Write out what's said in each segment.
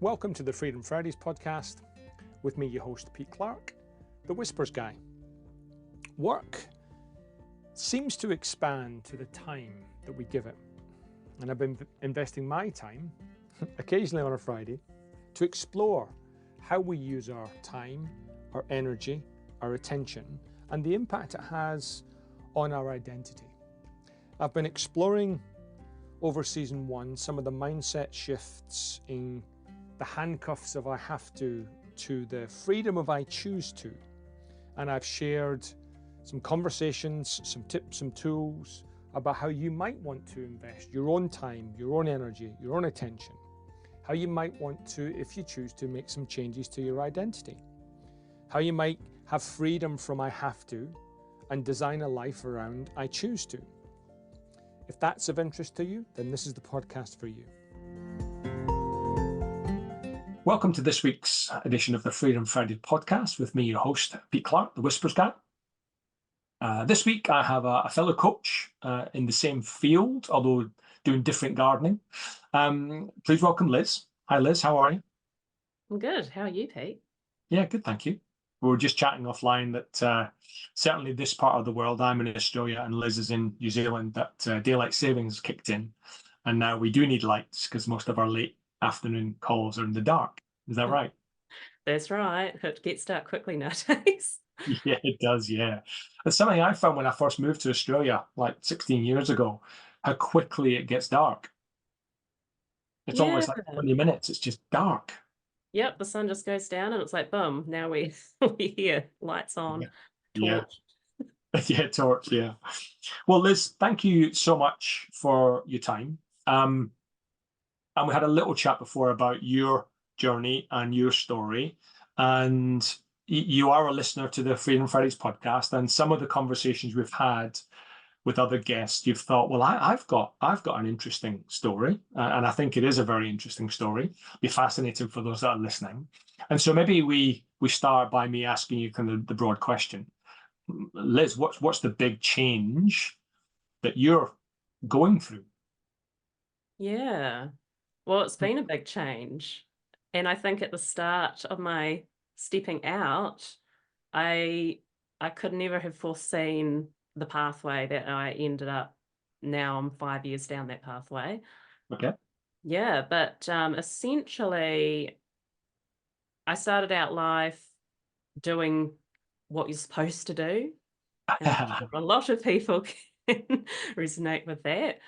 Welcome to the Freedom Fridays podcast. With me, your host, Pete Clark, the Whispers guy. Work seems to expand to the time that we give it. And I've been investing my time, occasionally on a Friday, to explore how we use our time, our energy, our attention, and the impact it has on our identity. I've been exploring over season 1 some of the mindset shifts in the handcuffs of I have to the freedom of I choose to. And I've shared some conversations, some tips, some tools about how you might want to invest your own time, your own energy, your own attention, how you might want to, if you choose to, make some changes to your identity, how you might have freedom from I have to and design a life around I choose to. If that's of interest to you, then this is the podcast for you. Welcome to this week's edition of the Freedom Friday podcast with me, your host, Pete Clark, the Whispers guy. This week I have a fellow coach in the same field, although doing different gardening. Please welcome Liz. Hi Liz, how are you? I'm good. How are you, Pete? Yeah, good, thank you. We were just chatting offline that certainly this part of the world, I'm in Australia and Liz is in New Zealand, that daylight savings kicked in. And now we do need lights because most of our late afternoon calls are in the dark. Is that right? That's right. It gets dark quickly nowadays. Yeah, it does, yeah. It's something I found when I first moved to Australia, like 16 years ago, how quickly it gets dark. It's Yeah. almost like 20 minutes, it's just dark. Yep, the sun just goes down and it's like, boom, now we're here, lights on, Yeah. torch. Yeah, torch, yeah. Well, Liz, thank you so much for your time. And we had a little chat before about your journey and your story. And you are a listener to the Freedom Fridays podcast. And some of the conversations we've had with other guests, you've thought, well, I've got an interesting story. And I think it is a very interesting story. Be fascinating for those that are listening. And so maybe we start by me asking you kind of the broad question. Liz, what's the big change that you're going through? Yeah. Well, it's been a big change. And I think at the start of my stepping out, I could never have foreseen the pathway that I ended up. Now I'm 5 years down that pathway. Okay. Yeah, but essentially I started out life doing what you're supposed to do. And I'm sure a lot of people can resonate with that.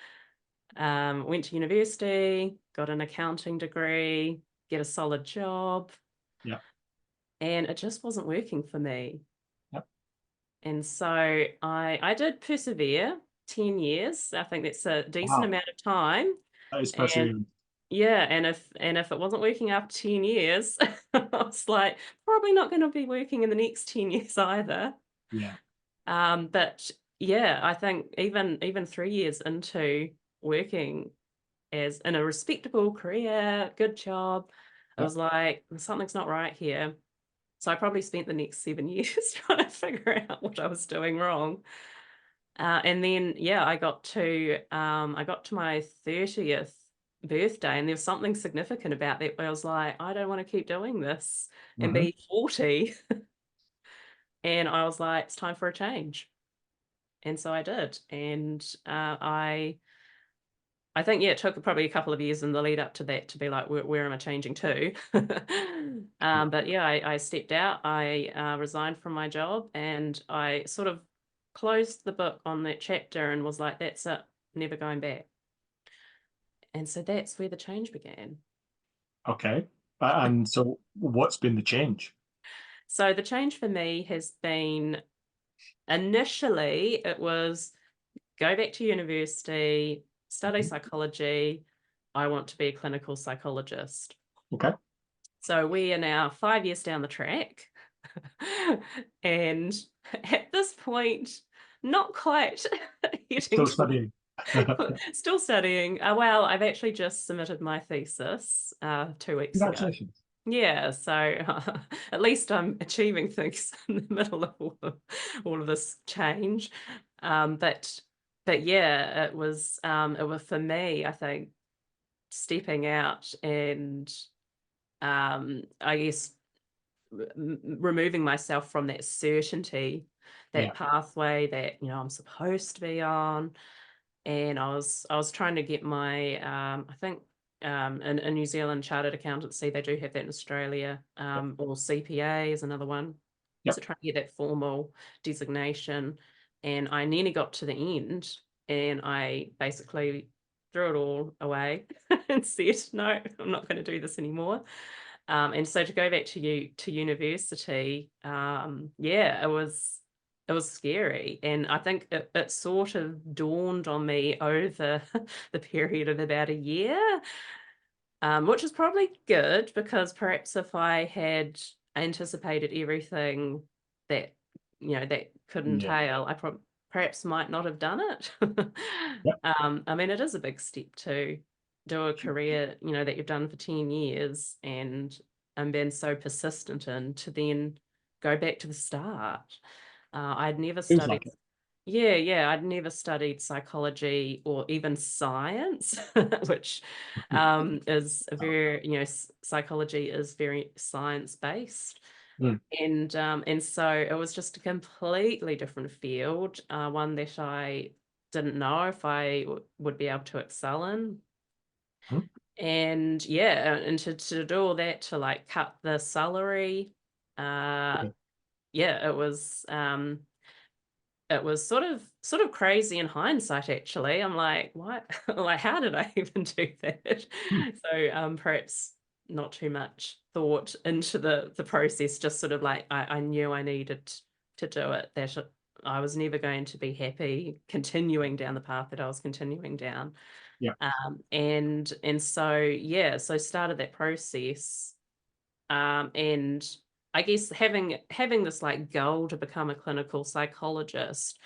Went to university, got an accounting degree, get a solid job. Yeah. And it just wasn't working for me. Yep. And so I did persevere 10 years. I think that's a decent amount of time. That is And perseverance. yeah, and if it wasn't working after 10 years, I was like, probably not going to be working in the next 10 years either. Yeah. But yeah, I think even 3 years into working as in a respectable career, good job, I Yep. was like, something's not right here. So I probably spent the next 7 years trying to figure out what I was doing wrong. And then yeah, I got to my 30th birthday, and there was something significant about that where I was like, I don't want to keep doing this and be 40. And I was like, it's time for a change. And so I did. And I think, yeah, it took probably a couple of years in the lead up to that to be like, where am I changing to? But yeah, I stepped out, I resigned from my job, and I sort of closed the book on that chapter and was like, that's it, never going back. And so that's where the change began. Okay. And so what's been the change? So the change for me has been, initially, it was go back to university, study psychology. I want to be a clinical psychologist. Okay. So we are now 5 years down the track. And at this point, not quite Still studying. Still studying. Well, I've actually just submitted my thesis 2 weeks ago. Congratulations. Yeah, so at least I'm achieving things in the middle of all of this change. But yeah, it was for me, I think, stepping out and I guess removing myself from that certainty, Yeah. that pathway that, I'm supposed to be on. And I was trying to get my, I think, in New Zealand, chartered accountancy, they do have that in Australia, Yep. or CPA is another one. So Yep. trying to get that formal designation. And I nearly got to the end, and I basically threw it all away and said, no, I'm not going to do this anymore. And so to go back to university, yeah, it was scary. And I think it sort of dawned on me over the period of about a year, which is probably good, because perhaps if I had anticipated everything that, that could Yeah. entail, I perhaps might not have done it. Yep. I mean, it is a big step to do a career, that you've done for 10 years and been so persistent in, to then go back to the start. I'd never Feels studied, like it. yeah, I'd never studied psychology or even science, which is a very, psychology is very science based. Mm. And so it was just a completely different field, one that I didn't know if I would be able to excel in. Mm. And yeah, and to do all that, to like cut the salary, uh, Okay. yeah, it was sort of crazy in hindsight, actually. I'm like, what? Like, how did I even do that? Mm. So perhaps not too much thought into the process, just sort of like I knew I needed to do it, that I was never going to be happy continuing down the path that I was continuing down. Yeah. And so yeah, so started that process, and I guess having this like goal to become a clinical psychologist,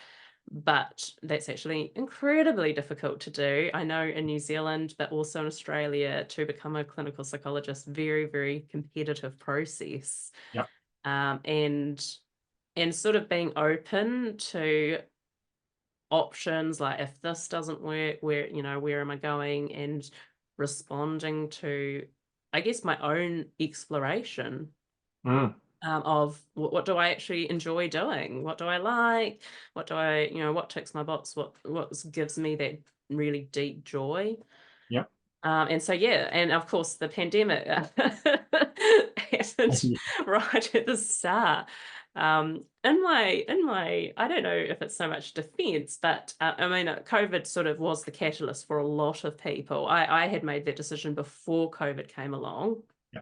but that's actually incredibly difficult to do. I know in New Zealand, but also in Australia, to become a clinical psychologist, very, very competitive process. Yeah. And sort of being open to options, like if this doesn't work, where am I going, and responding to, I guess, my own exploration, Mm. of what do I actually enjoy doing? What do I like? What do I, what ticks my box? What gives me that really deep joy? Yeah. And so yeah, and of course the pandemic I happened see. right at the start. In my, I don't know if it's so much defense, but I mean, COVID sort of was the catalyst for a lot of people. I had made that decision before COVID came along, Yeah.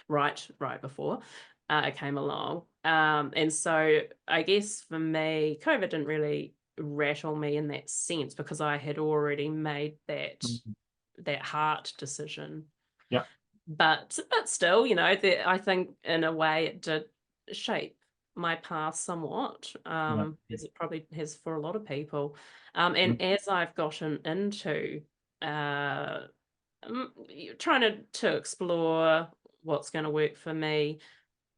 right before it came along. And so I guess for me, COVID didn't really rattle me in that sense, because I had already made that Mm. that heart decision. Yeah. But still, I think in a way it did shape my path somewhat, Yeah. as it probably has for a lot of people. Mm. And as I've gotten into uh, trying to explore what's going to work for me,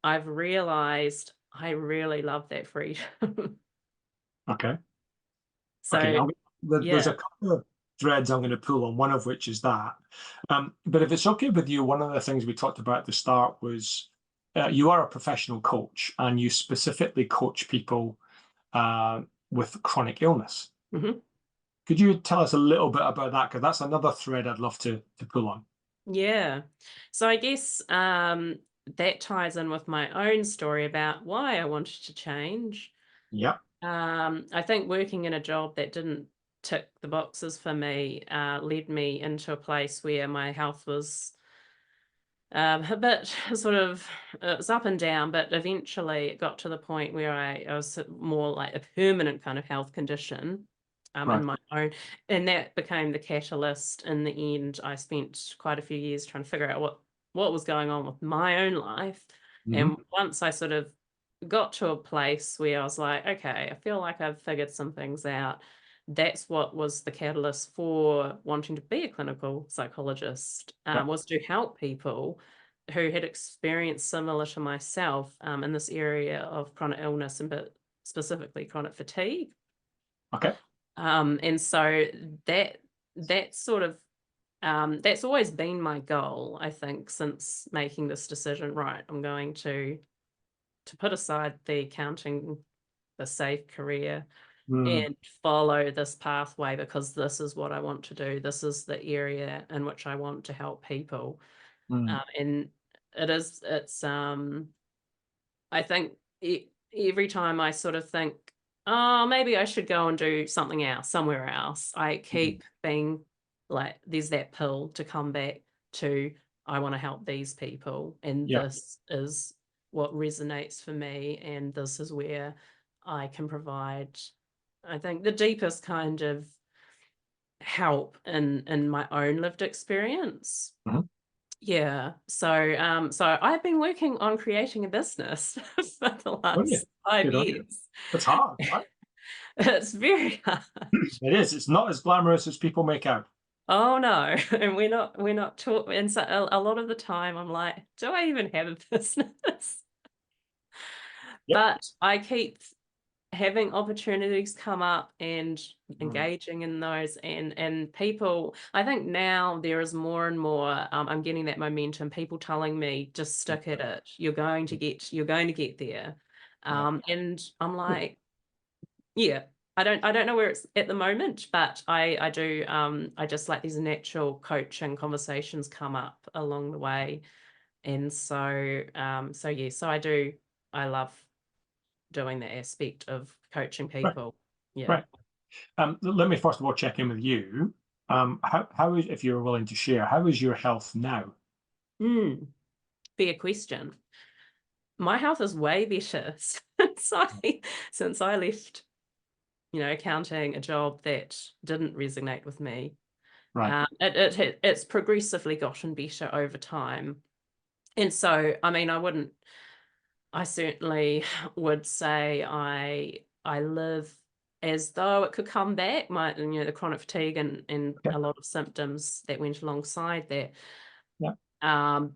I've realized I really love that freedom. Okay. Okay. So There's yeah. a couple of threads I'm going to pull on, one of which is that. But if it's okay with you, one of the things we talked about at the start was you are a professional coach and you specifically coach people with chronic illness. Mhm. Could you tell us a little bit about that? Because that's another thread I'd love to pull on. Yeah. So I guess that ties in with my own story about why I wanted to change. Yeah. I think working in a job that didn't tick the boxes for me led me into a place where my health was a bit sort of, it was up and down, but eventually it got to the point where I was more like a permanent kind of health condition, in Right. my own, and that became the catalyst. In the end, I spent quite a few years trying to figure out what was going on with my own life. Hmm. And once I sort of got to a place where I was like, okay, I feel like I've figured some things out. That's what was the catalyst for wanting to be a clinical psychologist, Yeah. was to help people who had experienced similar to myself, in this area of chronic illness, and but specifically chronic fatigue. Okay. And so that that sort of That's always been my goal, I think, since making this decision. Right, I'm going to put aside the accounting, the safe career, Mm, and follow this pathway because this is what I want to do. This is the area in which I want to help people. mm, And I think every time I sort of think, oh, maybe I should go and do something else, somewhere else, I mm. keep being like, there's that pull to come back to, I want to help these people. And Yeah. this is what resonates for me. And this is where I can provide, I think, the deepest kind of help in my own lived experience. Mhm. Yeah. So I've been working on creating a business for the Oh, yeah. last five Good on you. years. It's hard, right? It's very hard. It is. It's not as glamorous as people make out. Oh no. And we're not taught, and so a lot of the time I'm like, do I even have a business? Yep. But I keep having opportunities come up and Mm, engaging in those, and people, I think now there is more and more, I'm getting that momentum, people telling me, just stick at it, you're going to get there. yeah. And I'm Good. like, yeah, I don't know where it's at the moment, but I do, I just like these natural coaching conversations come up along the way. And so yeah, so I love doing the aspect of coaching Right. people. Yeah. Right. Let me first of all check in with you. How is, if you're willing to share, how is your health now? Mm, fair question. My health is way better since I left, accounting, a job that didn't resonate with me. Right. It's progressively gotten better over time. And so, I mean, I certainly would say I live as though it could come back. The chronic fatigue and Okay. a lot of symptoms that went alongside that. Yeah.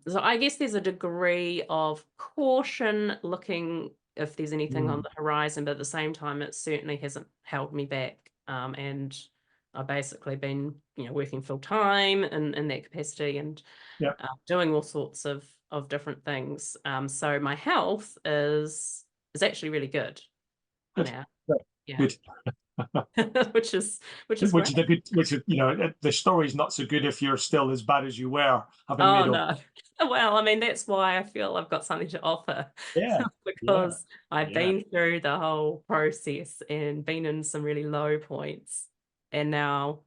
So I guess there's a degree of caution looking if there's anything on Mm, the horizon, but at the same time, it certainly hasn't held me back. And I've basically been, working full time in that capacity, and yeah. doing all sorts of different things. So my health is actually really good Good. now. Right. Yeah, Good. which is Which great. is a good, which is, the story's not so good if you're still as bad as you were, having Oh made all. no. Well, I mean, that's why I feel I've got something to offer Yeah. Yeah. because I've Yeah. been through the whole process and been in some really low points. And now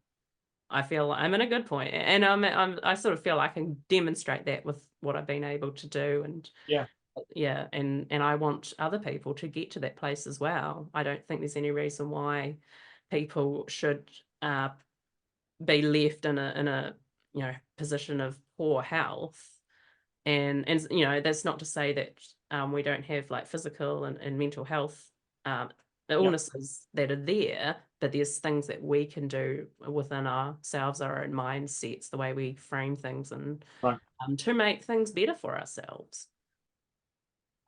I feel like I'm in a good point. And I sort of feel I can demonstrate that with what I've been able to do. And Yeah. yeah, and I want other people to get to that place as well. I don't think there's any reason why people should be left in a position of poor health. And that's not to say that we don't have like physical and mental health um, Yeah. illnesses that are there, but there's things that we can do within ourselves, our own mindsets, the way we frame things, and Right. to make things better for ourselves.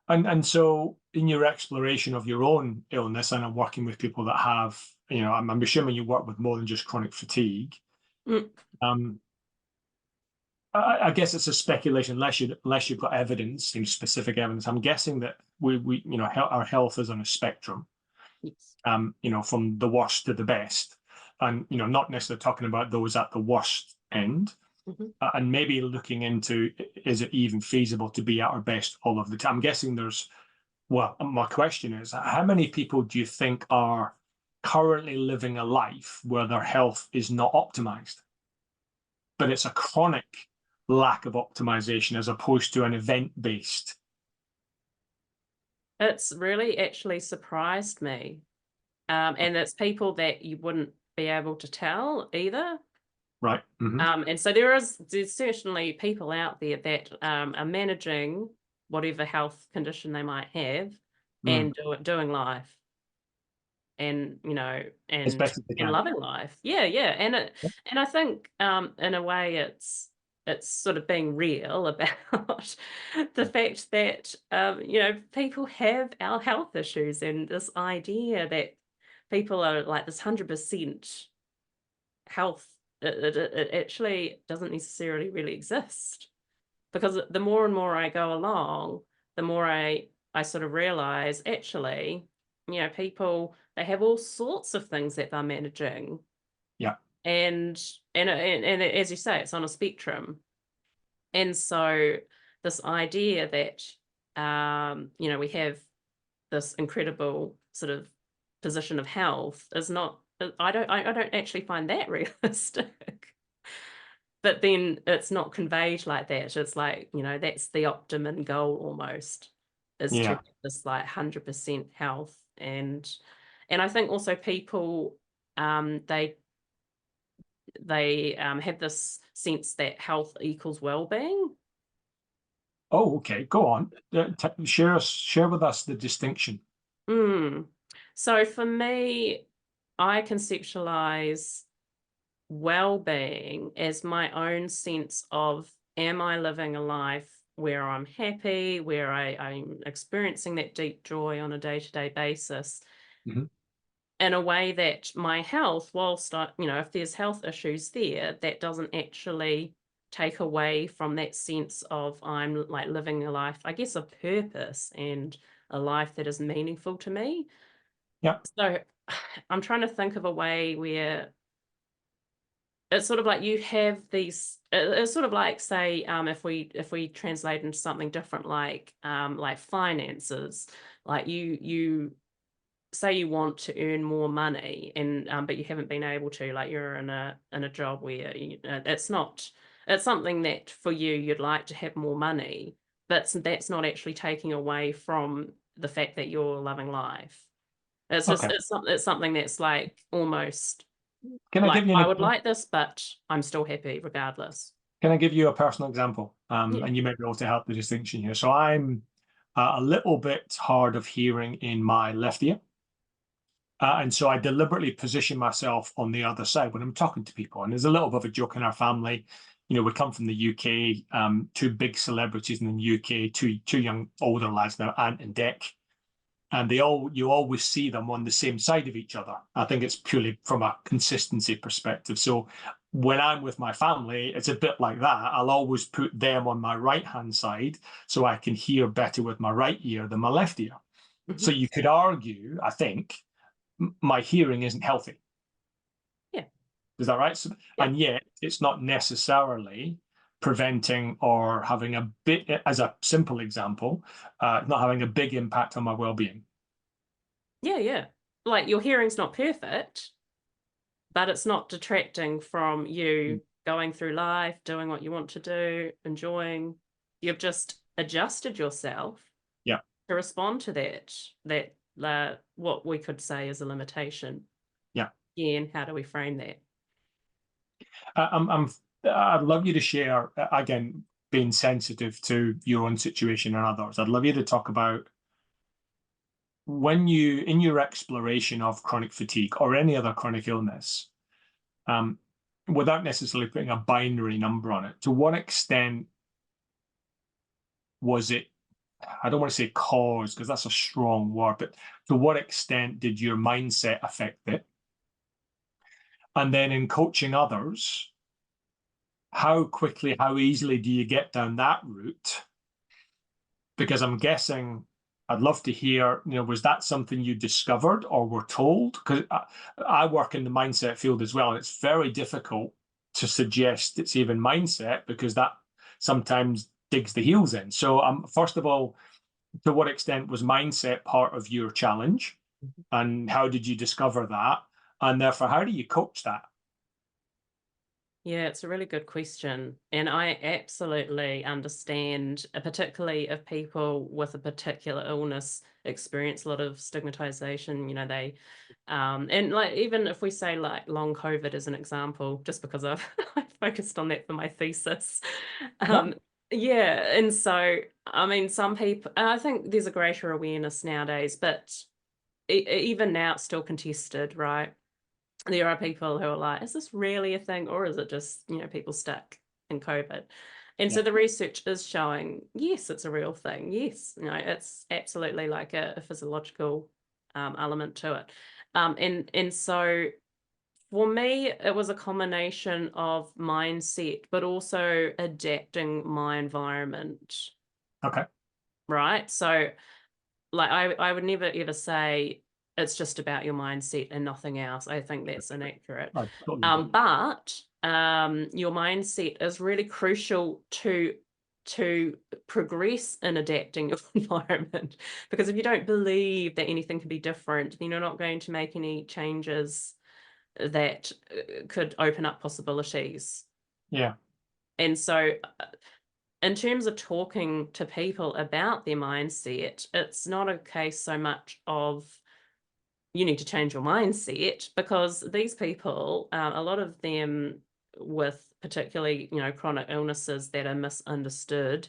And so in your exploration of your own illness, and I'm working with people that have, I'm assuming you work with more than just chronic fatigue. Mm, Um, I guess it's a speculation unless you've got evidence, specific evidence. I'm guessing that our health is on a spectrum, yes. from the worst to the best, and not necessarily talking about those at the worst end, Mhm. and maybe looking into, is it even feasible to be at our best all of the time? I'm guessing there's. Well, my question is, how many people do you think are currently living a life where their health is not optimized, but it's a chronic lack of optimization as opposed to an event based? It's really actually surprised me. And it's people that you wouldn't be able to tell either. Right. Mm-hmm. And so there's certainly people out there that are managing whatever health condition they might have Mm. and doing life, and As and best as they and can. loving life. Yeah, yeah. And I think in a way it's sort of being real about the fact that people have our health issues, and this idea that people are like this 100% health it actually doesn't necessarily really exist, because the more and more I go along, the more I sort of realize, actually, people, they have all sorts of things that they're managing, Yeah. and and as you say, it's on a spectrum. And so this idea that we have this incredible sort of position of health is not, I don't actually find that realistic. But then it's not conveyed like that. It's like, that's the optimum goal almost, is to Yeah. have this like 100% health. And I think also people, they have this sense that health equals well-being. Oh, okay. Go on. Share with us the distinction. Mm. So for me, I conceptualize well-being as my own sense of, am I living a life where I'm happy, where I'm experiencing that deep joy on a day-to-day basis, Mhm. in a way that my health, whilst if there's health issues there, that doesn't actually take away from that sense of, I'm like living a life, I guess, of purpose and a life that is meaningful to me. Yeah. So I'm trying to think of a way where it's sort of like you have these, it's sort of like, say, if we translate into something different, like finances, like you say you want to earn more money, and but you haven't been able to, like you're in a job where it's something that for you, you'd like to have more money, but that's not actually taking away from the fact that you're loving life. It's just, Okay. it's something that's like almost Can I like, give you I would like this, but I'm still happy regardless. Can I give you a personal example? Yeah. And you may be able to help the distinction here. So I'm a little bit hard of hearing in my left ear. And so I deliberately position myself on the other side when I'm talking to people. And there's a little bit of a joke in our family. We come from the UK, two big celebrities in the UK, two young older lads now, Ant and Dec. And you always see them on the same side of each other. I think it's purely from a consistency perspective. So when I'm with my family, it's a bit like that. I'll always put them on my right hand side so I can hear better with my right ear than my left ear. So Mhm. you could argue, I think, my hearing isn't healthy. Yeah. Is that right? So, Yeah. and yet it's not necessarily preventing or having a bit, as a simple example, not having a big impact on my well-being. Yeah, yeah. Like, your hearing's not perfect, but it's not detracting from Mm. you going through life, doing what you want to do, enjoying. You've just adjusted yourself Yeah. to respond to that what we could say is a limitation. Yeah. Yeah, and how do we frame that? I'd love you to share, again, being sensitive to your own situation and others. I'd love you to talk about when in your exploration of chronic fatigue or any other chronic illness, um, without necessarily putting a binary number on it, to what extent was it, I don't want to say cause because that's a strong word, but to what extent did your mindset affect it? And then in coaching others, how quickly, how easily do you get down that route? Because I'm guessing, I'd love to hear, was that something you discovered or were told? Because I work in the mindset field as well, and it's very difficult to suggest it's even mindset because that sometimes digs the heels in. So, first of all, to what extent was mindset part of your challenge? Mhm. And how did you discover that? And therefore, how do you coach that? Yeah, it's a really good question. And I absolutely understand, particularly if people with a particular illness experience a lot of stigmatization, and like, even if we say like long COVID as an example, just because I've I focused on that for my thesis. Yeah. Um, yeah. And so, I mean, some people, I think there's a greater awareness nowadays, but even now it's still contested, right? There are people who are like, is this really a thing, or is it just, people stuck in COVID? And Yeah. so the research is showing, yes, it's a real thing. Yes, it's absolutely like a physiological element to it. And so For me, it was a combination of mindset, but also adapting my environment, Okay. right? So, like, I would never ever say it's just about your mindset and nothing else. I think that's inaccurate. I totally agree. But your mindset is really crucial to progress in adapting your environment, because if you don't believe that anything can be different, then you're not going to make any changes that could open up possibilities. Yeah. And so, in terms of talking to people about their mindset, it's not a case so much of you need to change your mindset, because these people, a lot of them with particularly, chronic illnesses that are misunderstood,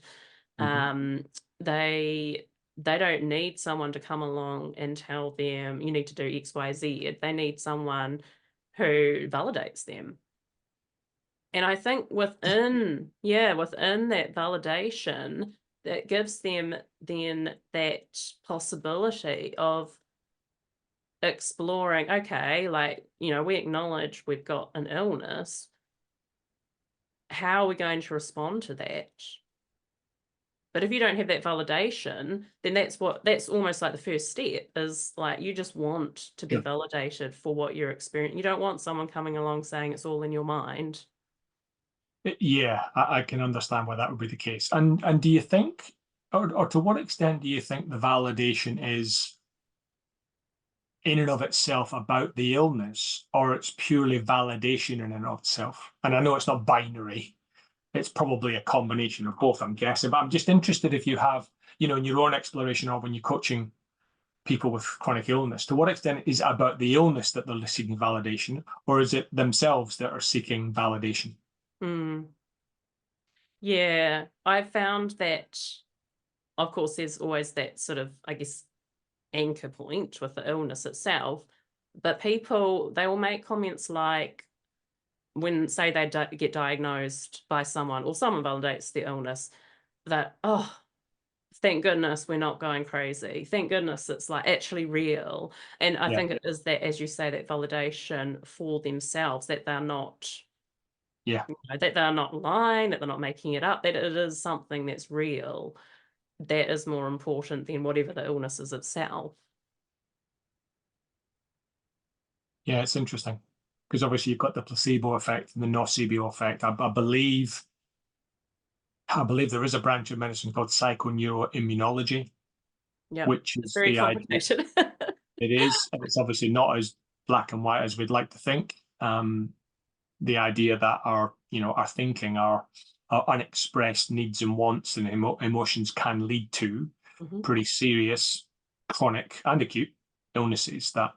Mhm. they don't need someone to come along and tell them you need to do X, Y, Z. They need someone who validates them. And I think within that validation, that gives them then that possibility of exploring, okay, like, we acknowledge we've got an illness. How are we going to respond to that? But if you don't have that validation, then that's almost like the first step, is like you just want to be Sure. validated for what you're experiencing. You don't want someone coming along saying it's all in your mind. Yeah, I can understand why that would be the case. And do you think, or to what extent do you think the validation is in and of itself about the illness, or it's purely validation in and of itself? And I know it's not binary. It's probably a combination of both, I'm guessing. But I'm just interested if you have, in your own exploration or when you're coaching people with chronic illness, to what extent is it about the illness that they're seeking validation, or is it themselves that are seeking validation? Hmm. Yeah, I found that, of course, there's always that sort of, I guess, anchor point with the illness itself. But people, they will make comments like, when, say, they get diagnosed by someone, or someone validates their illness, that, oh, thank goodness we're not going crazy. Thank goodness it's like actually real. And I Yeah, think it is that, as you say, that validation for themselves, that they're not, yeah, that they're not lying, that they're not making it up, that it is something that's real, that is more important than whatever the illness is itself. yeah. It's interesting because obviously you've got the placebo effect and the nocebo effect. I believe there is a branch of medicine called psychoneuroimmunology, Yeah, which it's is very the idea. complicated. It is, and it's obviously not as black and white as we'd like to think. The idea that our thinking, our unexpressed needs and wants and emotions can lead to Mhm. pretty serious chronic and acute illnesses that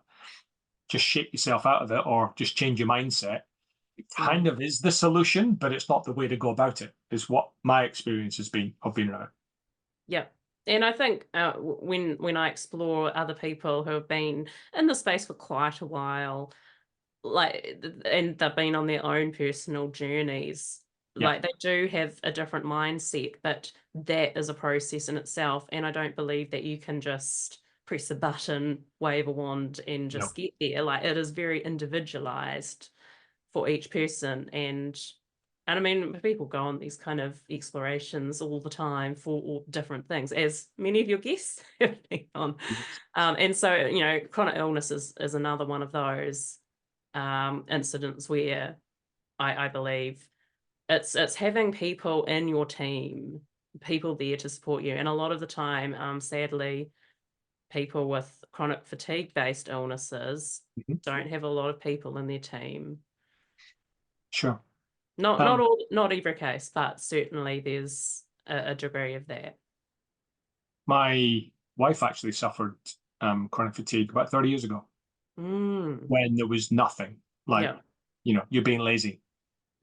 just shake yourself out of it or just change your mindset. It kind Mm. of is the solution, but it's not the way to go about it, is what my experience has been of being around. Yeah. And I think when I explore other people who have been in the space for quite a while, like, and they've been on their own personal journeys, Yeah, like, they do have a different mindset, but that is a process in itself. And I don't believe that you can just press a button, wave a wand, and no, just get there. Like, it is very individualized for each person. And I mean, people go on these kind of explorations all the time for all different things, as many of your guests have been on. And so, chronic illness is another one of those incidents where I believe it's having people in your team, people there to support you. And a lot of the time, sadly, people with chronic fatigue-based illnesses Mhm. don't have a lot of people in their team. Sure. Not every case, but certainly there's a degree of that. My wife actually suffered chronic fatigue about 30 years ago Mm. when there was nothing. Like, Yeah. you're being lazy.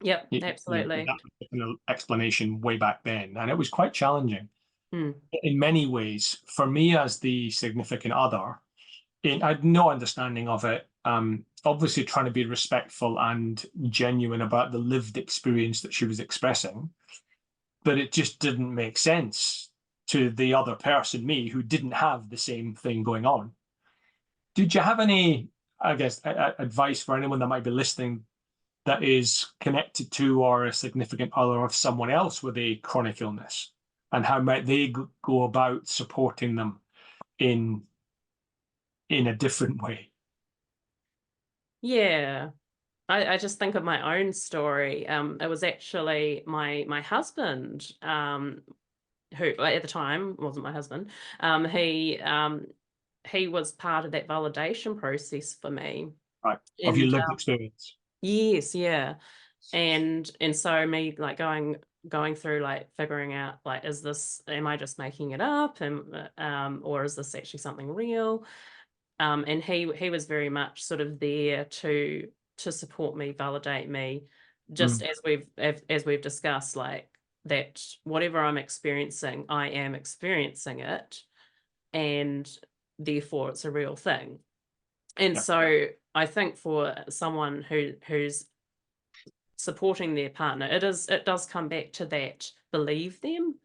Yep, That absolutely. was the kind of explanation way back then. And it was quite challenging Mm. in many ways. For me, as the significant other, I had no understanding of it. Obviously, trying to be respectful and genuine about the lived experience that she was expressing, but it just didn't make sense to the other person, me, who didn't have the same thing going on. Did you have any I guess, advice for anyone that might be listening that is connected to or a significant other of someone else with a chronic illness, and how might they go about supporting them in a different way? Yeah. I just think of my own story. It was actually my husband, who at the time wasn't my husband. He was part of that validation process for me. Right. Of your And lived experience. yes, yeah. And so me like going through like figuring out like, am I just making it up, and or is this actually something real? And he was very much sort of there to support me, validate me, just Mm. as we've discussed, like that whatever I'm experiencing, I am experiencing it, and therefore it's a real thing. And Yeah. so I think for someone who's supporting their partner, it does come back to that, believe them,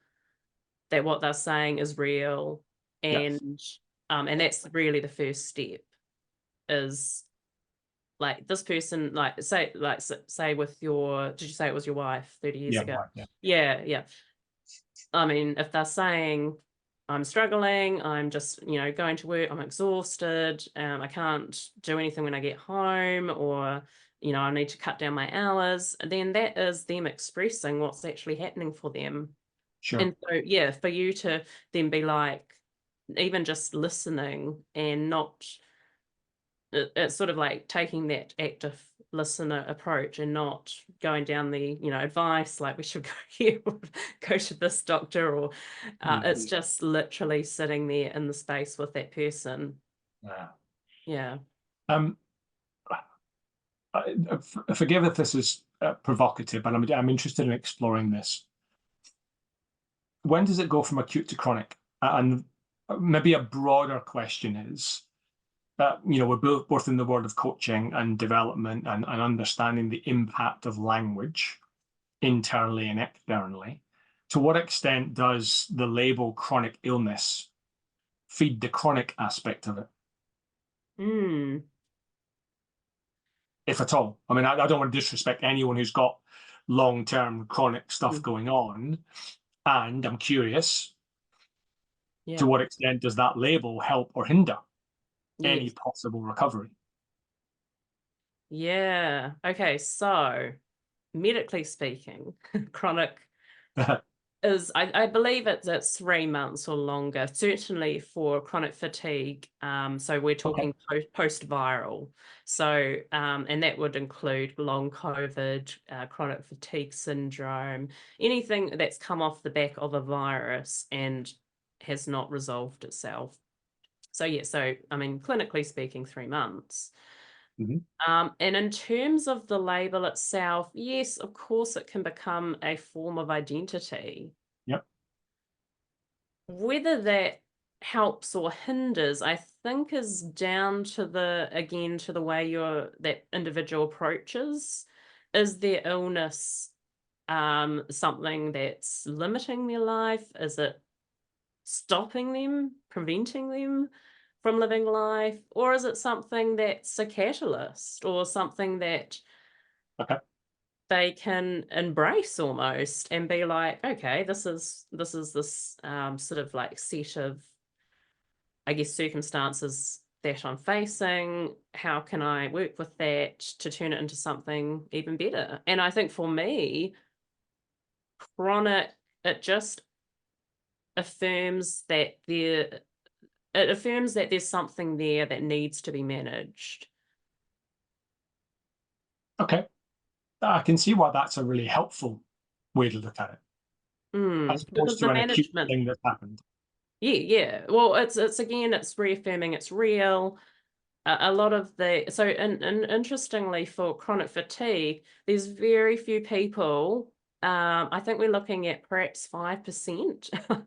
that what they're saying is real, Yeah. and that's really the first step, is like this person, like say with your, did you say it was your wife 30 years Yeah. ago? Right. Yeah. Yeah. I mean, if they're saying, I'm struggling, I'm just, going to work, I'm exhausted, I can't do anything when I get home, or, I need to cut down my hours, then that is them expressing what's actually happening for them. Sure. And so, yeah, for you to then be like, even just listening and not, it's sort of like taking that active listener approach and not going down the advice like we should go here or go to this doctor, or it's just literally sitting there in the space with that person. Yeah. Yeah. Um, Forgive if this is provocative, but I'm interested in exploring this. When does it go from acute to chronic? And maybe a broader question is, we're both in the world of coaching and development, and understanding the impact of language internally and externally. To what extent does the label chronic illness feed the chronic aspect of it, Mm. if at all? I mean, I don't want to disrespect anyone who's got long-term chronic stuff Mm. going on, and I'm curious, Yeah. to what extent does that label help or hinder any Yes. possible recovery? Yeah. Okay. So, medically speaking, chronic is, I believe it's 3 months or longer, certainly for chronic fatigue. So we're Okay. talking post-viral. So, and that would include long COVID, chronic fatigue syndrome, anything that's come off the back of a virus and has not resolved itself. So yeah, so I mean, clinically speaking, 3 months. Mhm. And in terms of the label itself, yes, of course, it can become a form of identity. Yep. Whether that helps or hinders, I think, is down to the way that individual approaches. Is their illness something that's limiting their life? Is it stopping them, preventing them from living life? Or is it something that's a catalyst, or something that Okay. they can embrace almost and be like, okay, this is this sort of like set of, I guess, circumstances that I'm facing. How can I work with that to turn it into something even better? And I think for me, chronic, it just affirms that there's something there that needs to be managed. Okay. I can see why that's a really helpful way to look at it, as opposed Because to the an acute management, thing that's happened. yeah. Well, it's again, it's reaffirming it's real. A lot of and interestingly, for chronic fatigue, there's very few people. I think we're looking at perhaps 5% of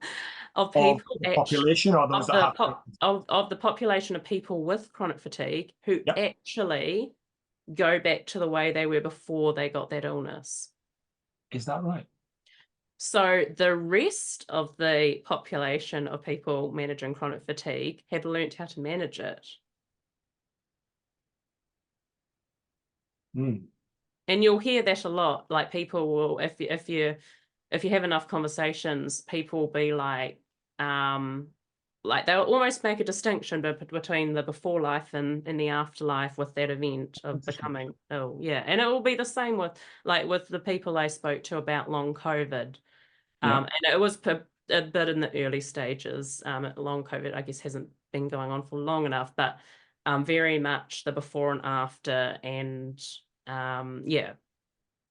Of people the population, or those that have. of the population of people with chronic fatigue who Yep. actually go back to the way they were before they got that illness. Is that right? So the rest of the population of people managing chronic fatigue have learnt how to manage it. And you'll hear that a lot. Like people will, if you have enough conversations, people will be like they'll almost make a distinction between the before life and the afterlife with that event of becoming ill. Yeah. And it will be the same with the people I spoke to about long COVID. And it was a bit in the early stages. Long COVID, I guess, hasn't been going on for long enough, but very much the before and after, and that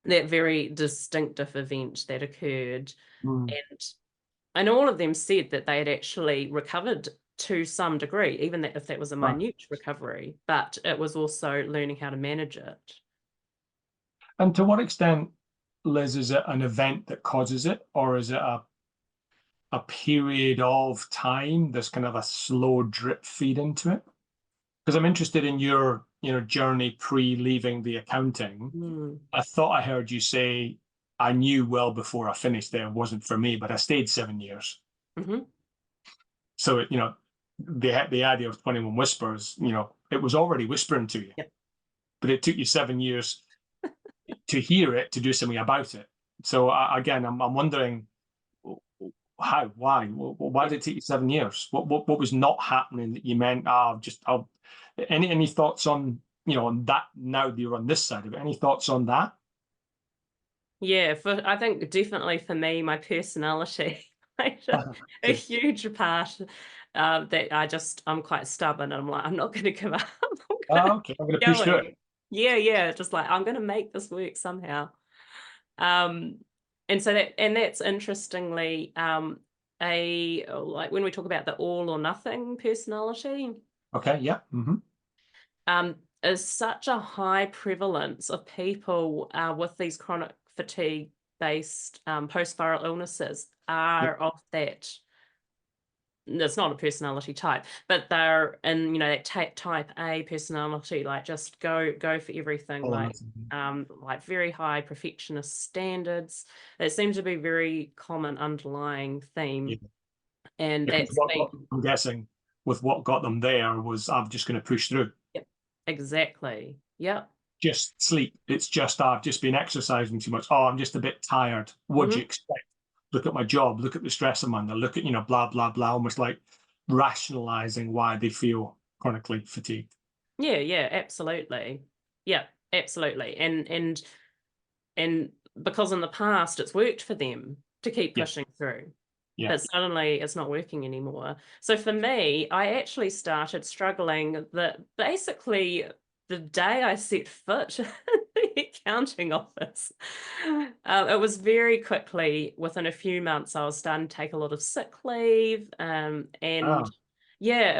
very distinctive event that occurred. And all of them said that they had actually recovered to some degree, even if that was a minute recovery, but it was also learning how to manage it. And to what extent, Liz, is it an event that causes it, or is it a period of time, there's kind of a slow drip feed into it? Because I'm interested in your journey pre-leaving the accounting. I thought I heard you say, I knew well before I finished there it wasn't for me, but I stayed 7 years. So the idea of 21 Whispers, it was already whispering to you, but it took you 7 years to hear it, to do something about it. So again, I'm wondering, how, why did it take you 7 years? What was not happening that you meant, any thoughts on, on that, now that you're on this side of it, any thoughts on that? Yeah, I think definitely for me, my personality played a huge part. That I'm quite stubborn, and I'm like, I'm not going to give up. I'm going to push through it. Yeah, just like I'm going to make this work somehow. And so that's interestingly like when we talk about the all or nothing personality. Okay, yeah. Is such a high prevalence of people with these chronic fatigue-based post-viral illnesses are of that. It's not a personality type, but they're in that type A personality, like just go for everything, like very high perfectionist standards. That seems to be a very common underlying theme. And that's I'm guessing with what got them there was, I'm just going to push through. Exactly. Yep. Just sleep. It's just, I've just been exercising too much. Oh, I'm just a bit tired. What do you expect? Look at my job. Look at the stress I'm under. Look at, blah, blah, blah, almost like rationalizing why they feel chronically fatigued. Yeah, absolutely. Yeah, absolutely. And because in the past it's worked for them to keep pushing through. But suddenly it's not working anymore. So for me, I actually started struggling basically the day I set foot in the accounting office. It was very quickly, within a few months, I was starting to take a lot of sick leave. Yeah,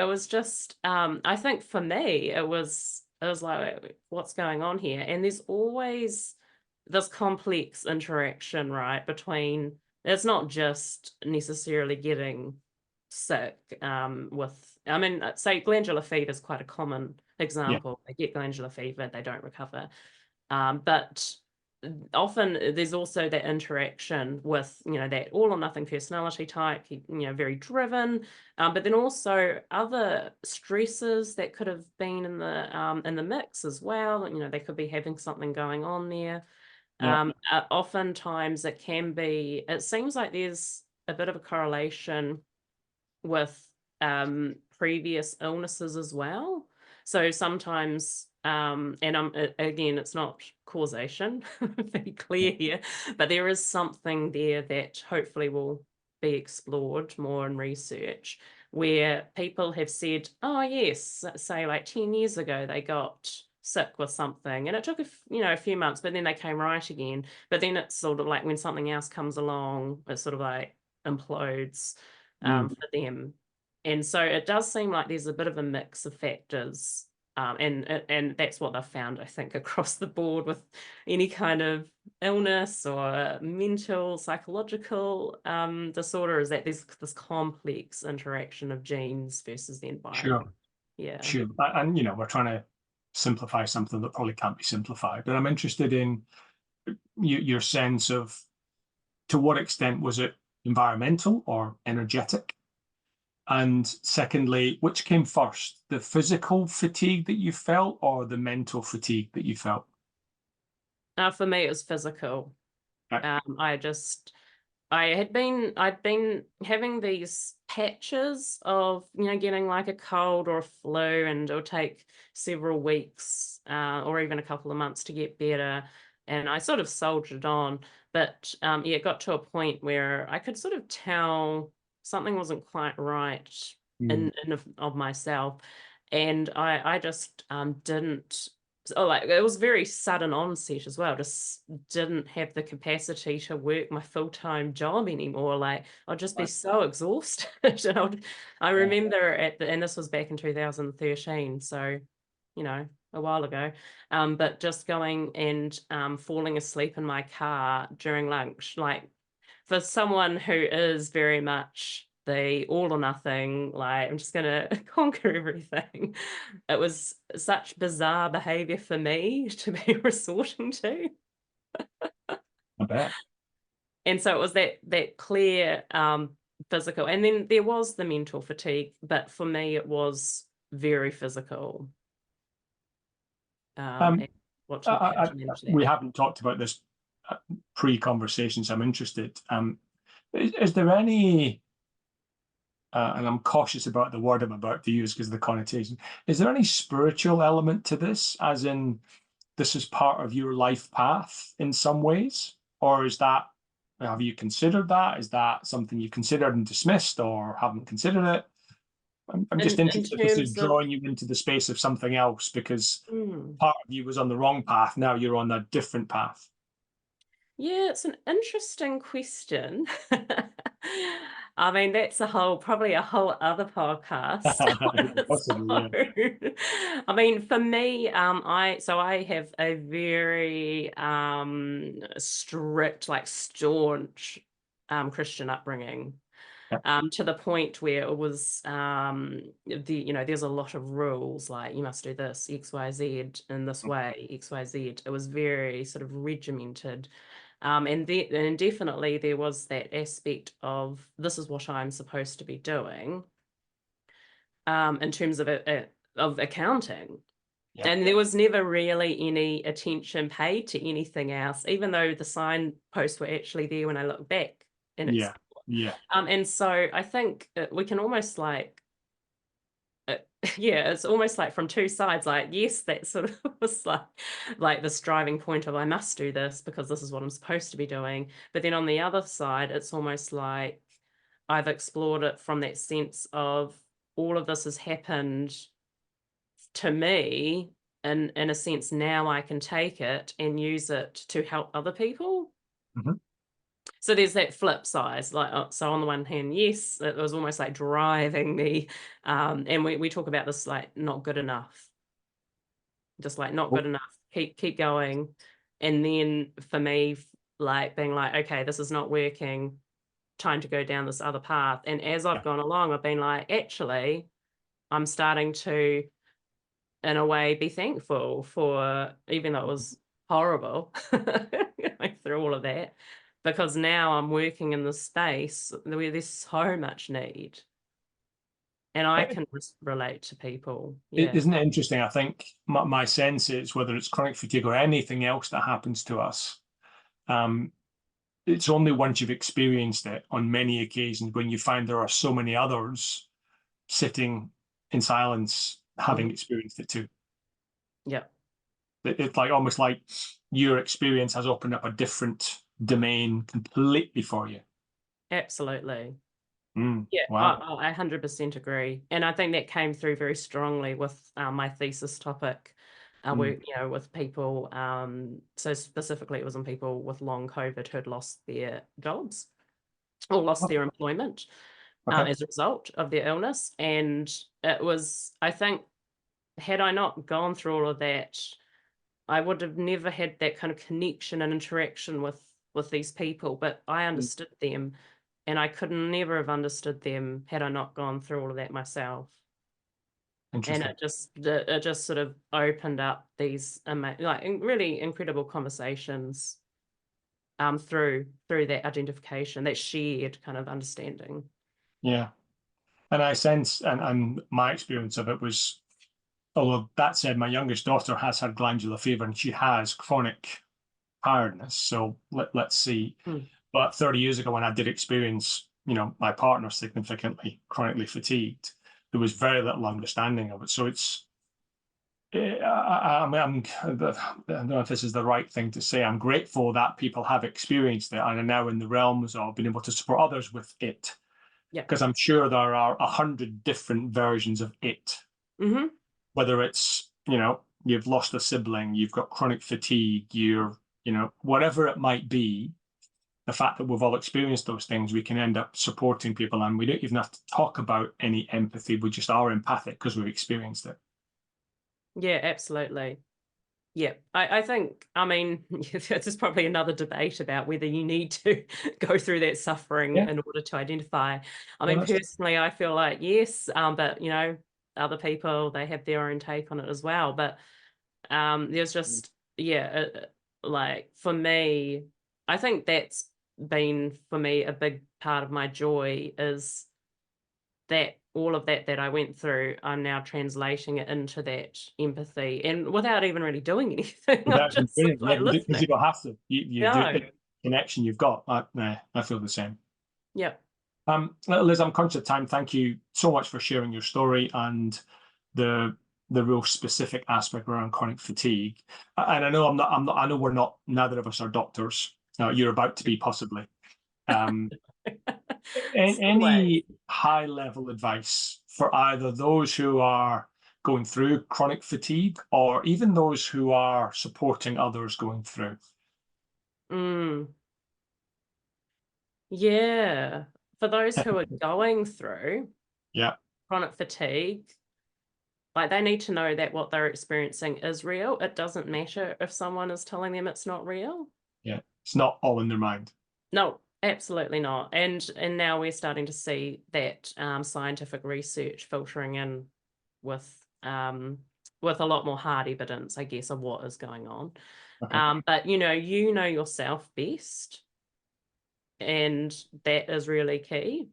it was just, I think for me, it was like, what's going on here? And there's always this complex interaction, right, between, it's not just necessarily getting sick say glandular fever is quite a common example. They get glandular fever, they don't recover. But often there's also that interaction with, that all or nothing personality type, very driven, but then also other stresses that could have been in the mix as well. They could be having something going on there. Oftentimes it seems like there's a bit of a correlation with previous illnesses as well. So sometimes, and again, it's not causation, be clear here, but there is something there that hopefully will be explored more in research, where people have said, oh yes, say like 10 years ago, they got sick with something and it took a few months, but then they came right again. But then it's sort of like when something else comes along, it sort of like implodes for them. And so it does seem like there's a bit of a mix of factors, and that's what they've found, I think, across the board with any kind of illness or mental, psychological disorder, is that there's this complex interaction of genes versus the environment. Sure. And we're trying to simplify something that probably can't be simplified, but I'm interested in your sense of, to what extent was it environmental or energetic? And secondly, which came first, the physical fatigue that you felt or the mental fatigue that you felt? For me, it was physical. Okay. I'd been having these patches of, getting like a cold or a flu, and it'll take several weeks, or even a couple of months to get better. And I sort of soldiered on, but yeah, it got to a point where I could sort of tell something wasn't quite right of myself. And I just didn't. Oh, like it was very sudden onset as well. Just didn't have the capacity to work my full-time job anymore. Like I'd just be so exhausted. And I remember and this was back in 2013, so a while ago. But just going and falling asleep in my car during lunch, like for someone who is very much the all or nothing, like I'm just gonna conquer everything. It was such bizarre behavior for me to be resorting to. I bet. And so it was that clear physical. And then there was the mental fatigue, but for me it was very physical. And what took to manage that. We haven't talked about this pre-conversation, so I'm interested. Is there any, and I'm cautious about the word I'm about to use because of the connotation, is there any spiritual element to this, as in this is part of your life path in some ways? Or have you considered that? Is that something you considered and dismissed, or haven't considered it? I'm just interested if this is drawing you into the space of something else, because part of you was on the wrong path, now you're on a different path. Yeah, it's an interesting question. I mean, that's probably a whole other podcast. Possibly, yeah. I mean, for me, I have a very strict, like staunch Christian upbringing. To the point where it was there's a lot of rules, like you must do this X Y Z in this way, X Y Z. It was very sort of regimented. And definitely there was that aspect of this is what I'm supposed to be doing in terms of accounting. Yeah. And there was never really any attention paid to anything else, even though the signposts were actually there when I look back. And so I think we can almost like, it's almost like from two sides. Like, yes, that sort of was like the striving point of I must do this because this is what I'm supposed to be doing. But then on the other side, it's almost like I've explored it from that sense of all of this has happened to me, and in a sense now I can take it and use it to help other people. So there's that flip side, like, so on the one hand, yes, it was almost like driving me, and we talk about this, like not good enough, just like not good enough, keep going. And then for me, like being like, okay, this is not working, time to go down this other path. And as I've gone along, I've been like, actually, I'm starting to, in a way, be thankful for, even though it was horrible, through all of that. Because now I'm working in the space where there's so much need. And I can relate to people. Yeah. Isn't it interesting? I think my sense is, whether it's chronic fatigue or anything else that happens to us, it's only once you've experienced it on many occasions, when you find there are so many others sitting in silence having experienced it too. Yeah. It's like almost like your experience has opened up a different domain completely for you. Absolutely. Yeah, wow. I 100% agree. And I think that came through very strongly with my thesis topic, with people. So specifically, it was on people with long COVID who had lost their jobs or lost their employment as a result of their illness. And it was, I think, had I not gone through all of that, I would have never had that kind of connection and interaction with these people. But I understood them, and I could never have understood them had I not gone through all of that myself. And it just sort of opened up these really incredible conversations through that identification, that shared kind of understanding. Yeah. And I sense, and my experience of it was, although that said, my youngest daughter has had glandular fever, and she has chronic tiredness. So let's see. Mm. But 30 years ago, when I did experience, my partner significantly chronically fatigued, there was very little understanding of it. So it's, I don't know if this is the right thing to say. I'm grateful that people have experienced it and are now in the realms of being able to support others with it. Yeah. Because I'm sure there are 100 different versions of it. Mm-hmm. Whether it's, you've lost a sibling, you've got chronic fatigue, whatever it might be, the fact that we've all experienced those things, we can end up supporting people, and we don't even have to talk about any empathy. We just are empathic because we've experienced it. Yeah, absolutely. Yeah, I think, I mean, this is probably another debate about whether you need to go through that suffering in order to identify. I mean, personally, I feel like yes, but other people, they have their own take on it as well. But there's just, like for me, I think that's been for me a big part of my joy is that all of that I went through, I'm now translating it into that empathy, and without even really doing anything, I'm just simply Because listening. you don't have to. You do the connection you've got. I feel the same. Yeah. Liz, I'm conscious of time. Thank you so much for sharing your story and the real specific aspect around chronic fatigue. And I know I know we're not. Neither of us are doctors. You're about to be possibly. Any high-level advice for either those who are going through chronic fatigue or even those who are supporting others going through? Yeah. For those who are going through chronic fatigue, like they need to know that what they're experiencing is real. It doesn't matter if someone is telling them it's not real. Yeah, it's not all in their mind. No, absolutely not. And now we're starting to see that scientific research filtering in with a lot more hard evidence, I guess, of what is going on. Okay. But you know yourself best, and that is really key.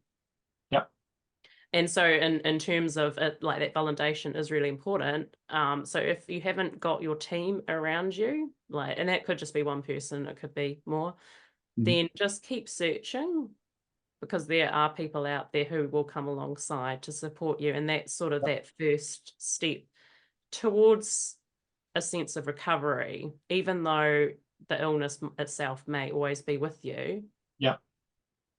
Yep. And so in terms of it, like that validation is really important. So if you haven't got your team around you, like, and that could just be one person, it could be more, then just keep searching, because there are people out there who will come alongside to support you. And that's sort of that first step towards a sense of recovery, even though the illness itself may always be with you. Yeah.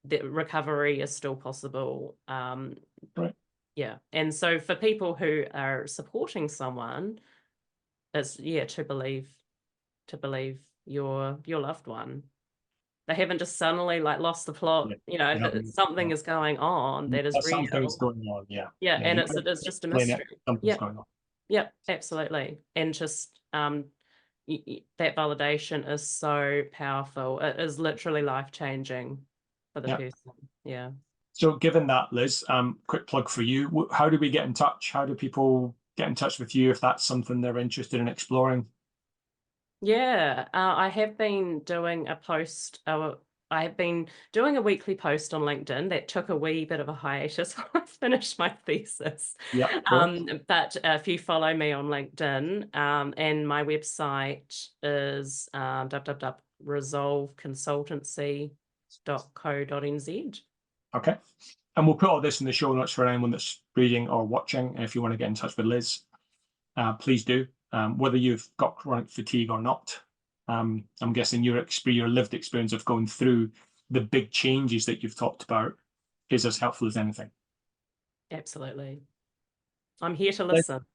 The recovery is still possible. Right. Yeah. And so for people who are supporting someone, it's to believe your loved one. They haven't just suddenly like lost the plot. Something is going on that is real. Something's going on. Yeah. Yeah, and it's just a mystery. Something's going on. Yeah, absolutely. And just that validation is so powerful. It is literally life-changing for the person. Yeah. So given that, Liz, quick plug for you. How do we get in touch? How do people get in touch with you if that's something they're interested in exploring? Yeah, I have been doing a post. I have been doing a weekly post on LinkedIn that took a wee bit of a hiatus while I finished my thesis. Yeah. But if you follow me on LinkedIn, and my website is www.resolveconsultancy.co.nz. Okay. And we'll put all this in the show notes for anyone that's reading or watching. And if you want to get in touch with Liz, please do. Whether you've got chronic fatigue or not, I'm guessing your lived experience of going through the big changes that you've talked about is as helpful as anything. Absolutely. I'm here to listen.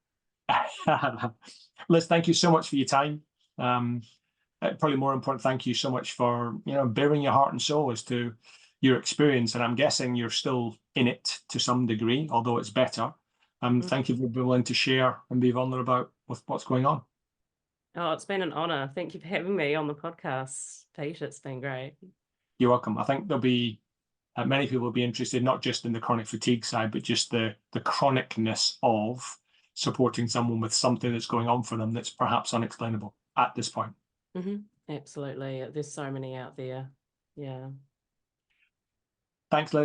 Liz, thank you so much for your time. Probably more important, thank you so much for bearing your heart and soul as to your experience. And I'm guessing you're still in it to some degree, although it's better. Thank you for being willing to share and be vulnerable about with what's going on. Oh, it's been an honor. Thank you for having me on the podcast, Pete. It's been great. You're welcome. I think there'll be many people will be interested not just in the chronic fatigue side, but just the chronicness of supporting someone with something that's going on for them that's perhaps unexplainable at this point. Absolutely. There's so many out there. Yeah. Thanks, Liz.